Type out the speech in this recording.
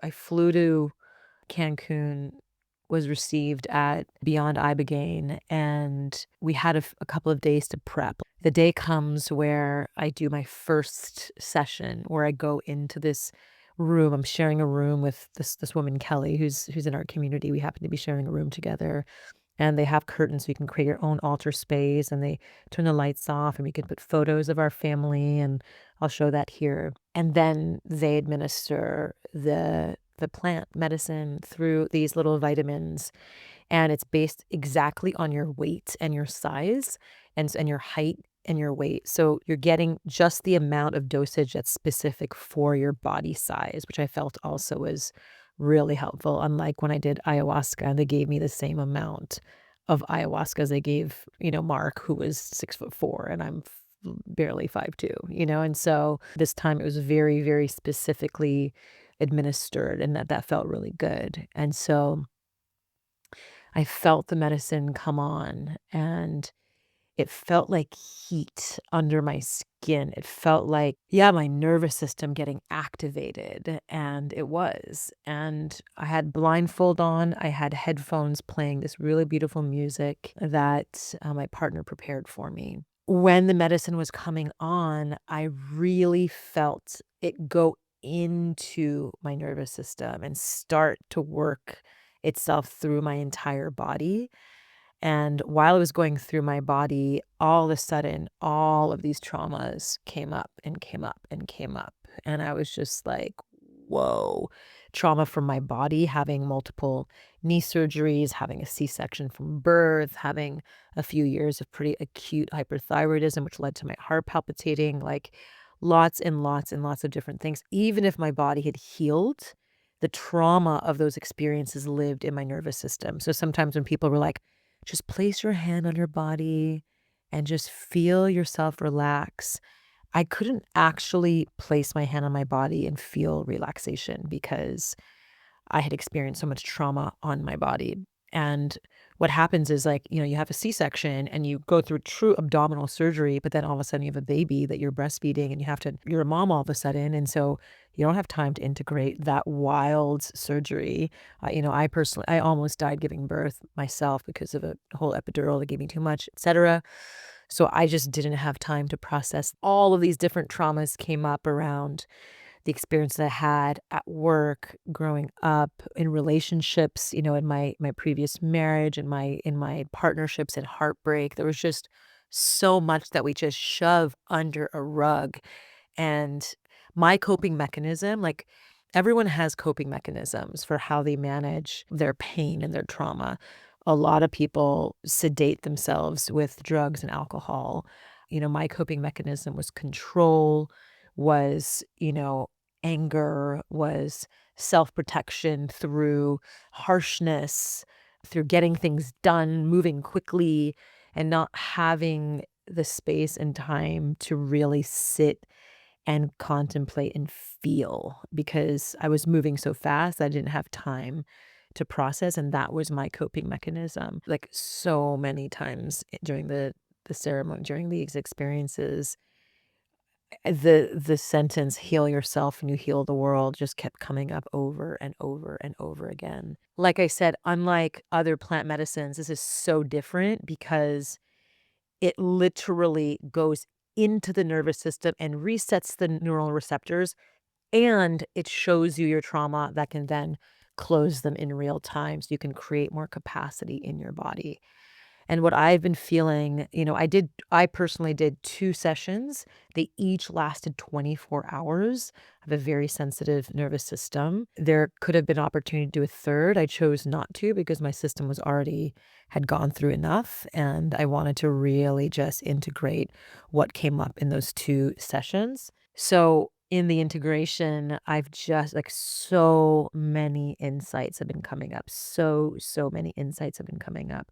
I flew to Cancun, was received at Beyond Ibogaine, and we had a couple of days to prep. The day comes where I do my first session, where I go into this room. I'm sharing a room with this woman, Kelly, who's in our community. We happen to be sharing a room together, and they have curtains so you can create your own altar space, and they turn the lights off, and we can put photos of our family, and I'll show that here. And then they administer the plant medicine through these little vitamins, and it's based exactly on your weight and your size and your height and your weight. So you're getting just the amount of dosage that's specific for your body size, which I felt also was really helpful. Unlike when I did ayahuasca, they gave me the same amount of ayahuasca as they gave, Mark, who was 6'4", and I'm barely 5'2", and so this time it was very, very specifically administered, and that felt really good. And so I felt the medicine come on, and it felt like heat under my skin. It felt like, yeah, my nervous system getting activated, and it was. And I had blindfold on, I had headphones playing this really beautiful music that my partner prepared for me. When the medicine was coming on, I really felt it go into my nervous system and start to work itself through my entire body. And while it was going through my body, all of a sudden, all of these traumas came up and came up and came up. And I was just like, whoa, trauma from my body, having multiple knee surgeries, having a C-section from birth, having a few years of pretty acute hyperthyroidism, which led to my heart palpitating, like lots and lots and lots of different things. Even if my body had healed, the trauma of those experiences lived in my nervous system. So sometimes when people were like, just place your hand on your body and just feel yourself relax. I couldn't actually place my hand on my body and feel relaxation because I had experienced so much trauma on my body. And what happens is, like, you have a C-section and you go through true abdominal surgery, but then all of a sudden you have a baby that you're breastfeeding and you're a mom all of a sudden. And so you don't have time to integrate that wild surgery. I almost died giving birth myself because of a whole epidural that gave me too much, etc. So I just didn't have time to process. All of these different traumas came up around the experience that I had at work, growing up, in relationships, in my previous marriage, in my partnerships and heartbreak. There was just so much that we just shove under a rug. And my coping mechanism, like, everyone has coping mechanisms for how they manage their pain and their trauma. A lot of people sedate themselves with drugs and alcohol. My coping mechanism was control, was, anger, was self-protection through harshness, through getting things done, moving quickly, and not having the space and time to really sit and contemplate and feel, because I was moving so fast, I didn't have time to process, and that was my coping mechanism. Like, so many times during the ceremony, during these experiences, the sentence, "Heal yourself and you heal the world," just kept coming up over and over and over again. Like I said, unlike other plant medicines, this is so different because it literally goes into the nervous system and resets the neural receptors, and it shows you your trauma that can then close them in real time so you can create more capacity in your body. And what I've been feeling, I personally did 2 sessions. They each lasted 24 hours. I have a very sensitive nervous system. There could have been opportunity to do a third. I chose not to because my system had gone through enough, and I wanted to really just integrate what came up in those 2 sessions. So in the integration, I've just, like, so many insights have been coming up. So many insights have been coming up.